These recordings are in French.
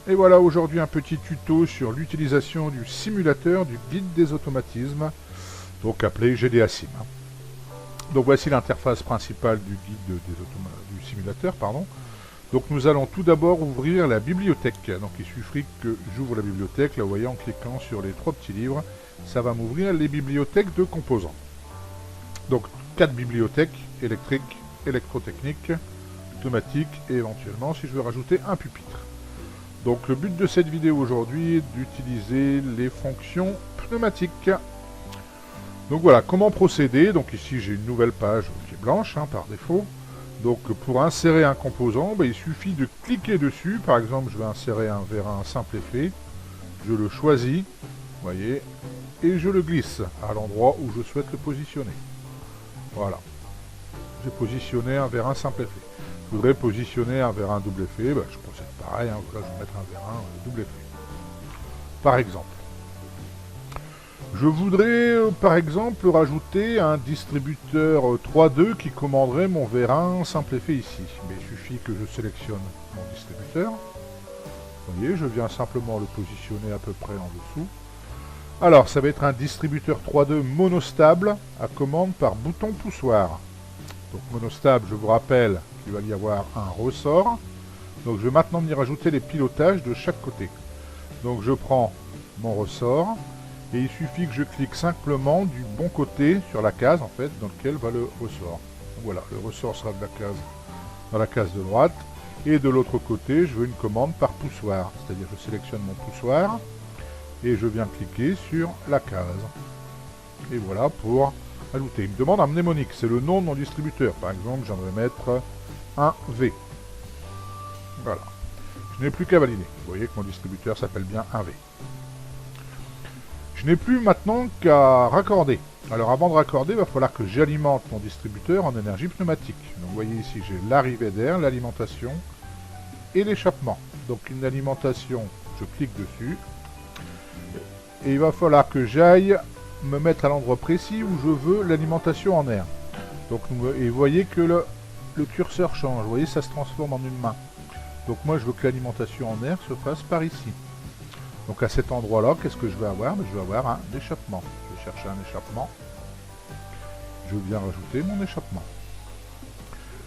Et voilà aujourd'hui un petit tuto sur l'utilisation du simulateur du guide des automatismes, donc appelé GDASIM. Donc voici l'interface principale du guide du simulateur, pardon. Donc nous allons tout d'abord ouvrir la bibliothèque. Donc il suffit que j'ouvre la bibliothèque, là vous voyez en cliquant sur les trois petits livres, ça va m'ouvrir les bibliothèques de composants. Donc 4 bibliothèques, électriques, électrotechniques, automatiques et éventuellement si je veux rajouter un pupitre. Donc le but de cette vidéo aujourd'hui est d'utiliser les fonctions pneumatiques. Donc voilà, comment procéder. Donc ici j'ai une nouvelle page qui est blanche par défaut. Donc pour insérer un composant, il suffit de cliquer dessus. Par exemple, je vais insérer un vérin simple effet. Je le choisis, vous voyez, et je le glisse à l'endroit où je souhaite le positionner. Voilà. J'ai positionné un vérin simple effet. Je voudrais positionner un vérin double effet, je procède pareil, là je vais mettre un vérin double effet. Par exemple. Je voudrais par exemple rajouter un distributeur 3.2 qui commanderait mon vérin simple effet ici. Mais il suffit que je sélectionne mon distributeur. Vous voyez, je viens simplement le positionner à peu près en dessous. Alors, ça va être un distributeur 3.2 monostable à commande par bouton poussoir. Donc monostable, je vous rappelle qu'il va y avoir un ressort. Donc je vais maintenant venir ajouter les pilotages de chaque côté. Donc je prends mon ressort et il suffit que je clique simplement du bon côté sur la case en fait dans laquelle va le ressort. Donc voilà, le ressort sera de la case, dans la case de droite. Et de l'autre côté, je veux une commande par poussoir. C'est-à-dire je sélectionne mon poussoir et je viens cliquer sur la case. Et voilà pour ajouter. Il me demande un mnémonique, c'est le nom de mon distributeur. Par exemple, j'aimerais mettre un V. Voilà. Je n'ai plus qu'à valider. Vous voyez que mon distributeur s'appelle bien 1V. Je n'ai plus maintenant qu'à raccorder. Alors avant de raccorder, il va falloir que j'alimente mon distributeur en énergie pneumatique. Donc vous voyez ici, j'ai l'arrivée d'air, l'alimentation et l'échappement. Donc une alimentation, je clique dessus. Et il va falloir que j'aille me mettre à l'endroit précis où je veux l'alimentation en air. Donc et vous voyez que le curseur change. Vous voyez, ça se transforme en une main. Donc moi, je veux que l'alimentation en air se fasse par ici. Donc à cet endroit-là, qu'est-ce que je vais avoir? Je vais avoir un échappement. Je vais chercher un échappement. Je viens rajouter mon échappement.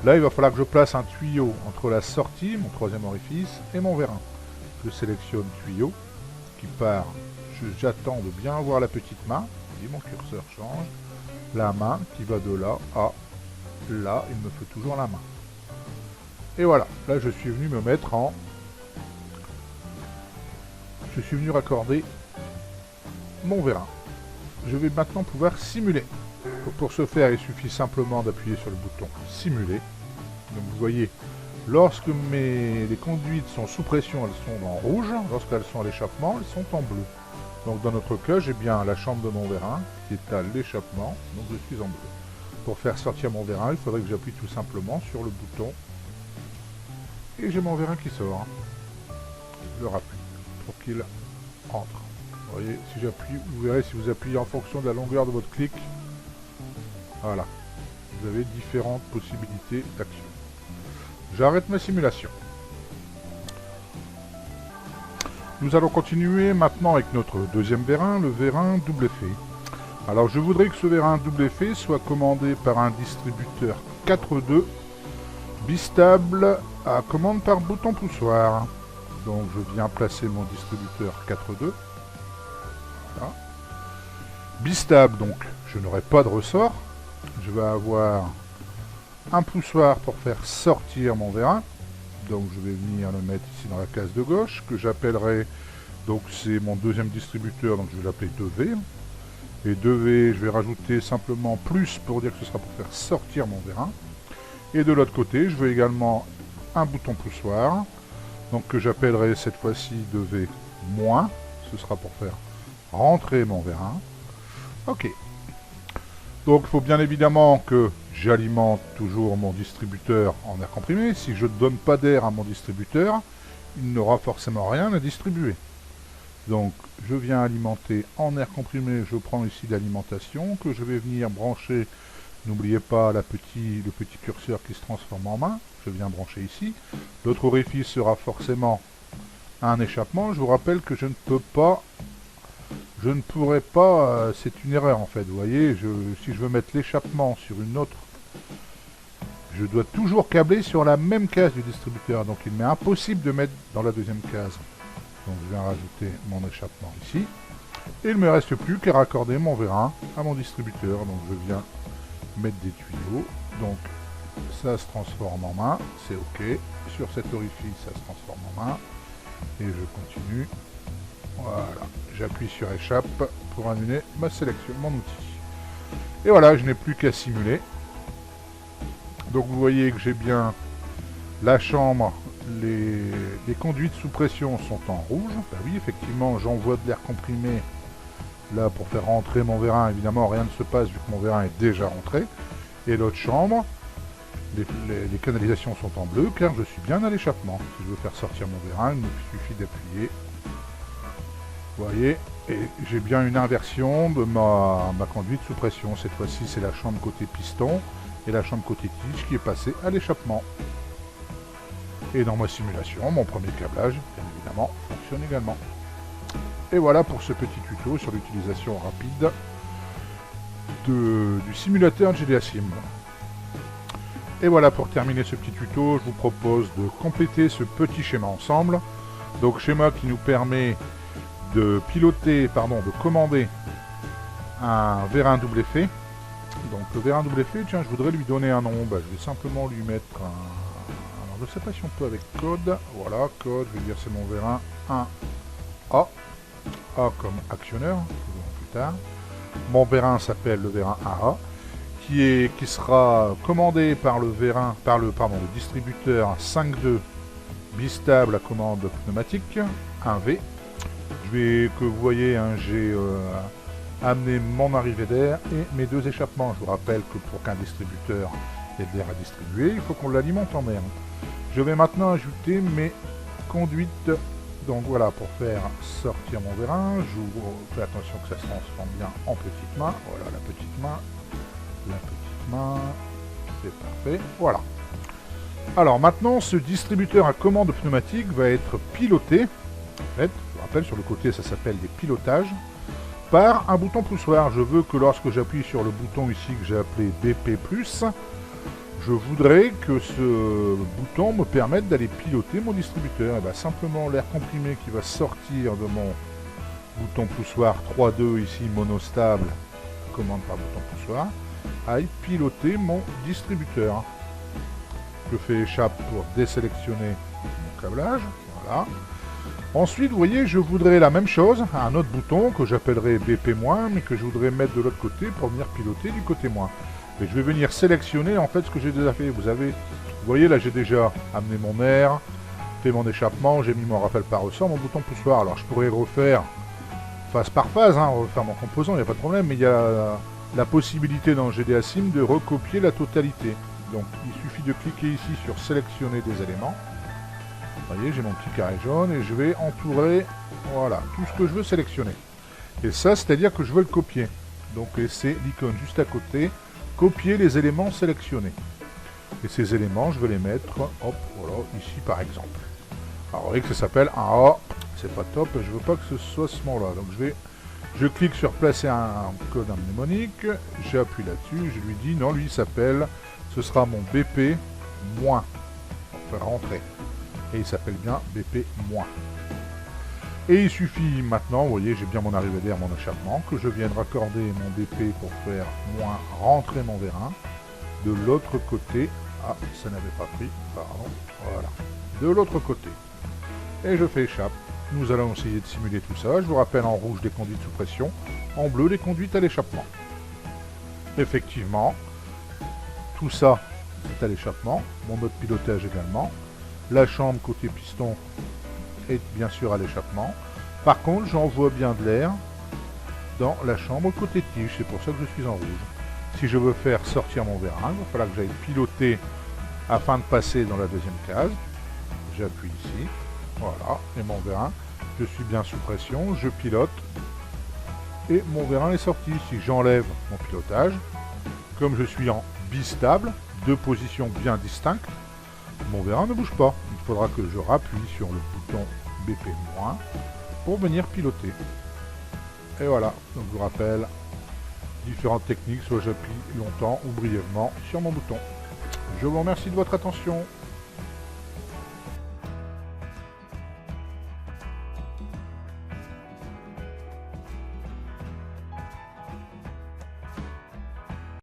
Là, il va falloir que je place un tuyau entre la sortie, mon troisième orifice, et mon vérin. Je sélectionne tuyau, qui part. J'attends de bien voir la petite main. Et mon curseur change. La main qui va de là à là, il me fait toujours la main. Et voilà, là je suis venu me mettre en... Je suis venu raccorder mon vérin. Je vais maintenant pouvoir simuler. Pour ce faire, il suffit simplement d'appuyer sur le bouton simuler. Donc vous voyez, lorsque les conduites sont sous pression, elles sont en rouge. Lorsqu'elles sont à l'échappement, elles sont en bleu. Donc dans notre cas, j'ai bien la chambre de mon vérin qui est à l'échappement, donc je suis en bleu. Pour faire sortir mon vérin, il faudrait que j'appuie tout simplement sur le bouton. Et j'ai mon vérin qui sort. Je le rappuie pour qu'il entre. Vous voyez, si j'appuie, vous verrez si vous appuyez en fonction de la longueur de votre clic. Voilà. Vous avez différentes possibilités d'action. J'arrête ma simulation. Nous allons continuer maintenant avec notre deuxième vérin, le vérin double effet. Alors je voudrais que ce vérin double effet soit commandé par un distributeur 4.2 bistable à commande par bouton poussoir. Donc je viens placer mon distributeur 4.2. Voilà. Bistable, donc je n'aurai pas de ressort. Je vais avoir un poussoir pour faire sortir mon vérin. Donc je vais venir le mettre ici dans la case de gauche, que j'appellerai, donc c'est mon deuxième distributeur, donc je vais l'appeler 2V. Et 2V, je vais rajouter simplement plus pour dire que ce sera pour faire sortir mon vérin. Et de l'autre côté, je veux également un bouton poussoir, donc que j'appellerai cette fois-ci 2V-, ce sera pour faire rentrer mon vérin. Ok. Donc il faut bien évidemment que j'alimente toujours mon distributeur en air comprimé. Si je ne donne pas d'air à mon distributeur, il n'aura forcément rien à distribuer. Donc je viens alimenter en air comprimé, je prends ici l'alimentation que je vais venir brancher. N'oubliez pas le petit curseur qui se transforme en main. Je viens brancher ici. L'autre orifice sera forcément à un échappement, je vous rappelle que je ne peux pas, je ne pourrais pas, c'est une erreur en fait, vous voyez, si je veux mettre l'échappement sur une autre, je dois toujours câbler sur la même case du distributeur, donc il m'est impossible de mettre dans la deuxième case. Donc je viens rajouter mon échappement ici, et il ne me reste plus qu'à raccorder mon vérin à mon distributeur, donc je viens mettre des tuyaux, donc ça se transforme en main, c'est ok, sur cet orifice ça se transforme en main, et je continue, voilà, j'appuie sur échappe pour annuler ma sélection, mon outil. Et voilà, je n'ai plus qu'à simuler. Donc vous voyez que j'ai bien la chambre, les conduites sous pression sont en rouge. Ben oui, effectivement, j'envoie de l'air comprimé là pour faire rentrer mon vérin. Évidemment, rien ne se passe vu que mon vérin est déjà rentré. Et l'autre chambre, les canalisations sont en bleu car je suis bien à l'échappement. Si je veux faire sortir mon vérin, il me suffit d'appuyer. Vous voyez, et j'ai bien une inversion de ma conduite sous pression. Cette fois-ci, c'est la chambre côté piston et la chambre côté tige qui est passée à l'échappement. Et dans ma simulation, mon premier câblage, bien évidemment, fonctionne également. Et voilà pour ce petit tuto sur l'utilisation rapide du simulateur GDA Sim. Et voilà, pour terminer ce petit tuto, je vous propose de compléter ce petit schéma ensemble. Donc schéma qui nous permet de piloter, de commander un vérin double effet. Donc le vérin double effet, tiens, je voudrais lui donner un nom. Je vais simplement lui mettre un... Alors je ne sais pas si on peut avec code. Voilà, code, je vais dire c'est mon vérin 1A. A comme actionneur, plus tard. Mon vérin s'appelle le vérin AA, qui sera commandé par le distributeur 5.2 bistable à commande pneumatique, 1V. Que vous voyez, j'ai amené mon arrivée d'air et mes deux échappements. Je vous rappelle que pour qu'un distributeur ait de l'air à distribuer, il faut qu'on l'alimente en air. Je vais maintenant ajouter mes conduites. Donc voilà, pour faire sortir mon vérin, je fais attention que ça se transforme bien en petite main. Voilà, la petite main, c'est parfait, voilà. Alors maintenant, ce distributeur à commande pneumatique va être piloté. En fait, je vous rappelle, sur le côté, ça s'appelle des pilotages, par un bouton poussoir. Je veux que lorsque j'appuie sur le bouton ici que j'ai appelé BP+, je voudrais que ce bouton me permette d'aller piloter mon distributeur. Et bien simplement l'air comprimé qui va sortir de mon bouton poussoir 3.2 ici monostable, commande par bouton poussoir, aille piloter mon distributeur. Je fais échappe pour désélectionner mon câblage. Voilà. Ensuite, vous voyez, je voudrais la même chose, un autre bouton que j'appellerai BP-, mais que je voudrais mettre de l'autre côté pour venir piloter du côté moins. Et je vais venir sélectionner en fait ce que j'ai déjà fait. Vous voyez là, j'ai déjà amené mon air, fait mon échappement, j'ai mis mon rappel par ressort, mon bouton poussoir. Alors je pourrais refaire phase par phase, refaire mon composant, il n'y a pas de problème, mais il y a la possibilité dans GDA Sim de recopier la totalité. Donc il suffit de cliquer ici sur sélectionner des éléments. Vous voyez, j'ai mon petit carré jaune et je vais entourer, voilà, tout ce que je veux sélectionner. Et ça, c'est-à-dire que je veux le copier. Donc c'est l'icône juste à côté. Copier les éléments sélectionnés. Et ces éléments, je vais les mettre, hop, voilà, ici par exemple. Alors vous voyez que ça s'appelle un A, c'est pas top, je veux pas que ce soit ce mot-là. Donc je clique sur placer un code mnémonique, j'appuie là-dessus, je lui dis, non, lui il s'appelle, ce sera mon BP-, pour faire rentrer. Et il s'appelle bien BP-. Et il suffit maintenant, vous voyez, j'ai bien mon arrivée d'air, mon échappement, que je vienne raccorder mon BP pour faire moins rentrer mon vérin. De l'autre côté, ah, ça n'avait pas pris, pardon, voilà. De l'autre côté. Et je fais échappe. Nous allons essayer de simuler tout ça. Je vous rappelle, en rouge, les conduites sous pression, en bleu, les conduites à l'échappement. Effectivement, tout ça, c'est à l'échappement. Mon mode pilotage également. La chambre côté piston est bien sûr à l'échappement. Par contre, j'envoie bien de l'air dans la chambre côté tige. C'est pour ça que je suis en rouge. Si je veux faire sortir mon vérin, il va falloir que j'aille piloter afin de passer dans la deuxième case. J'appuie ici. Voilà. Et mon vérin, je suis bien sous pression. Je pilote. Et mon vérin est sorti. Si j'enlève mon pilotage, comme je suis en bistable, deux positions bien distinctes, mon vérin ne bouge pas. Il faudra que je rappuie sur le bouton BP-, pour venir piloter. Et voilà, donc je vous rappelle, différentes techniques, soit j'appuie longtemps ou brièvement sur mon bouton. Je vous remercie de votre attention.